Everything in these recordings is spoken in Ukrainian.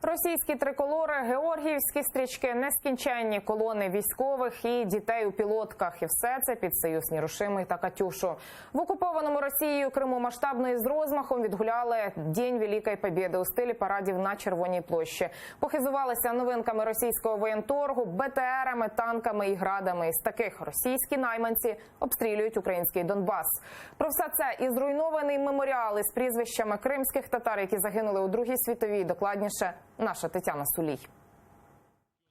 Російські триколори, георгіївські стрічки, нескінченні колони військових і дітей у пілотках. І все це під союз Нерушимий та Катюшу. В окупованому Росією Криму масштабно і з розмахом відгуляли День Великої Побєди у стилі парадів на Червоній площі. Похизувалися новинками російського воєнторгу, БТРами, танками і градами. Із таких російські найманці обстрілюють український Донбас. Про все це і зруйнований меморіал із прізвищами кримських татар, які загинули у Другій світовій, докладніше наша Тетяна Сулій.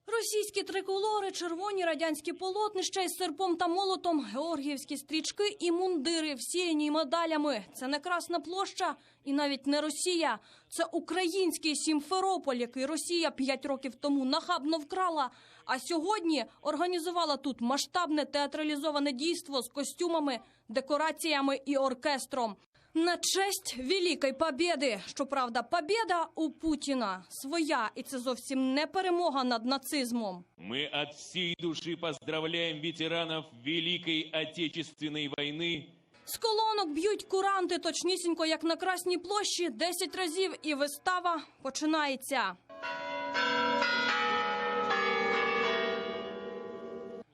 Російські триколори, червоні радянські полотнища із серпом та молотом, георгіївські стрічки і мундири, всіяні медалями. Це не Красна площа і навіть не Росія. Це український Сімферополь, який Росія 5 років тому нахабно вкрала. А сьогодні організувала тут масштабне театралізоване дійство з костюмами, декораціями і оркестром. На честь Великої Побєди. Щоправда, побєда у Путіна своя, і це зовсім не перемога над нацизмом. Ми від всієї душі поздравляємо ветеранів Великої Отечественної війни. З колонок б'ють куранти, точнісінько, як на Красній площі, 10 разів, і вистава починається.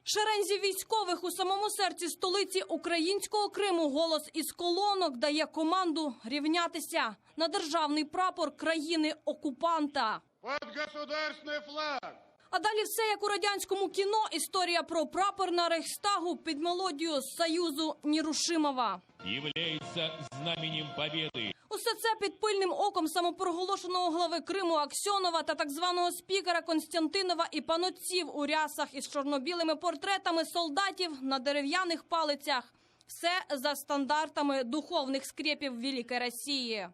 Шерензі військових у самому серці столиці українського Криму голос із колонок дає команду рівнятися на державний прапор країни-окупанта. Під государственний флаг! А далі все як у радянському кіно. Історія про прапор на Рейхстагу під мелодію Союзу Нерушимого. Являється знаменем Побєди. Усе це під пильним оком самопроголошеного глави Криму Аксьонова та так званого спікера Константинова і панотців у рясах із чорно-білими портретами солдатів на дерев'яних палицях. Все за стандартами духовних скрепів Великої Росії.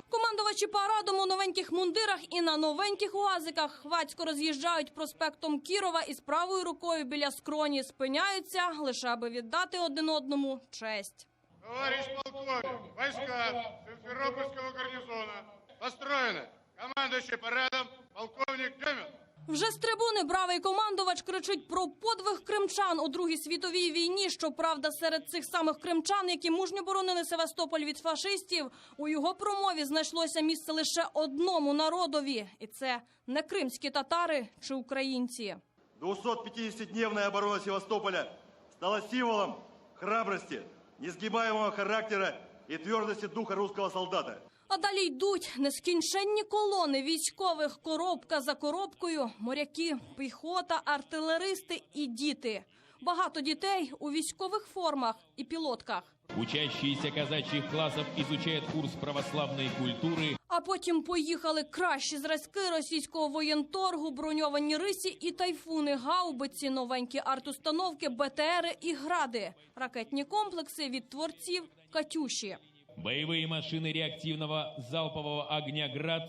Командувачі парадом у новеньких мундирах і на новеньких уазиках хвацько роз'їжджають проспектом Кірова і з правою рукою біля скроні спиняються, лише аби віддати один одному честь. Товарищ полковник, войска Симферопольского гарнизона построены. Командующий парадом полковник Демин. Вже з трибуни бравий командувач кричить про подвиг кримчан у Другій світовій війні. Щоправда, серед цих самих кримчан, які мужньо боронили Севастополь від фашистів, у його промові знайшлося місце лише одному народові. І це не кримські татари чи українці. 250-дневная оборона Севастополя стала символом храбрости, несгибаемого характера и твердости духа русского солдата. А далі йдуть нескінченні колони військових, коробка за коробкою, моряки, піхота, артилеристи і діти. Багато дітей у військових формах і пілотках. Учащиеся казачьих классов изучают курс православной культуры. А потім поїхали кращі зразки російського воєнторгу, броньовані рисі і тайфуни, гаубиці, новенькі артустановки, БТРи і гради. Ракетні комплекси від творців «Катюші». Боевые машины реактивного залпового огня «Град»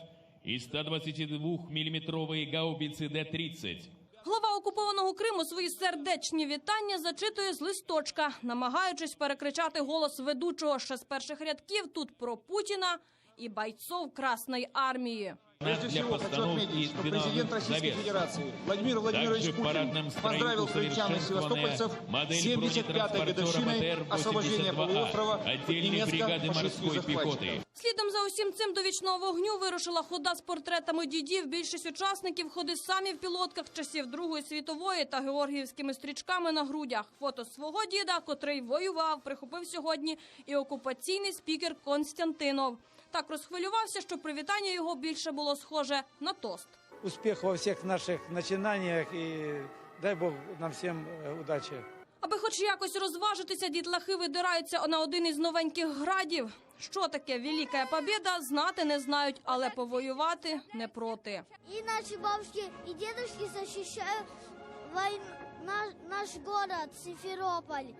и 122-миллиметровые гаубицы Д-30. Глава окупованого Криму свої сердечні вітання зачитує з листочка, намагаючись перекричати голос ведучого ще з перших рядків тут про Путіна і бойцов Красної армії. Прежде всего хочу отметить, что президент Российской Федерации Владимир Владимирович Путин поздравил крымчан и севастопольцев с 75-й годовщиной освобождения полуострова от немецко-фашистских захватчиков. Слідом за усім цим до вічного вогню вирушила хода з портретами дідів. Більшість учасників ходи самі в пілотках часів Другої світової та георгіївськими стрічками на грудях. Фото свого діда, котрий воював, прихопив сьогодні і окупаційний спікер Константинов. Так розхвилювався, що привітання його більше було схоже на тост. Успіх во всіх наших починаннях і дай Бог нам всім удачі. Аби хоч якось розважитися, дітлахи видираються на один із новеньких градів. Що таке Велика Побєда, знати не знають, але повоювати не проти. І наші бабушки і дідушки захищають наш город Симферополь.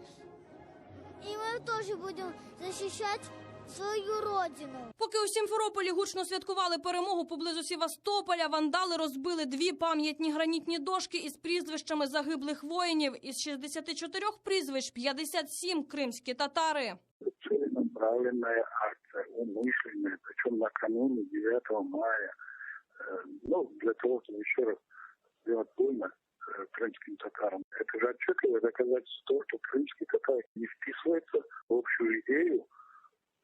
І ми теж будемо захищати свою родину. Поки у Сімферополі гучно святкували перемогу поблизу Севастополя, вандали розбили 2 пам'ятні гранітні дошки із прізвищами загиблих воїнів. Із 64 прізвищ 57 кримські татари. Целенаправленная акция, умышленная, причем накануне 9 мая. Для того, чтобы еще раз сделать больно крымским татарам. Это же отчетливое доказательство того, что крымские татары не вписываются в общую идею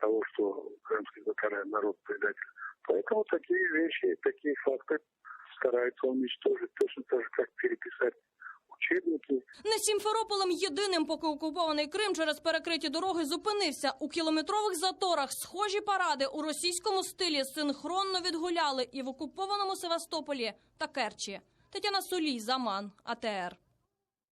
того, что крымские татары народ предатель. Поэтому такие вещи, такие факты стараются уничтожить, точно так же, как переписать учебники. Не Сімферополем єдиним, поки окупований Крим через перекриті дороги зупинився. У кілометрових заторах схожі паради у російському стилі синхронно відгуляли і в окупованому Севастополі та Керчі. Тетяна Солій, Заман, АТР.